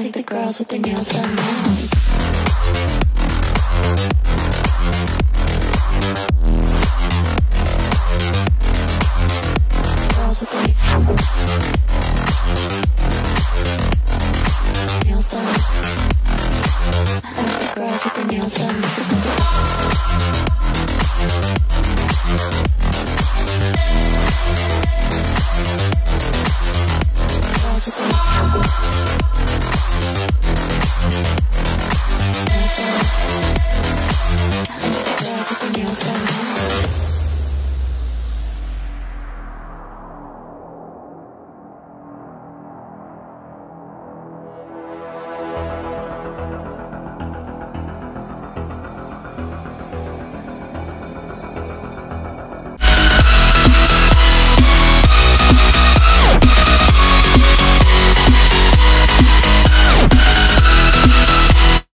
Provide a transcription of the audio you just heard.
like the girls with their nails done now. Girls with their nails done. I like the girls with their nails done.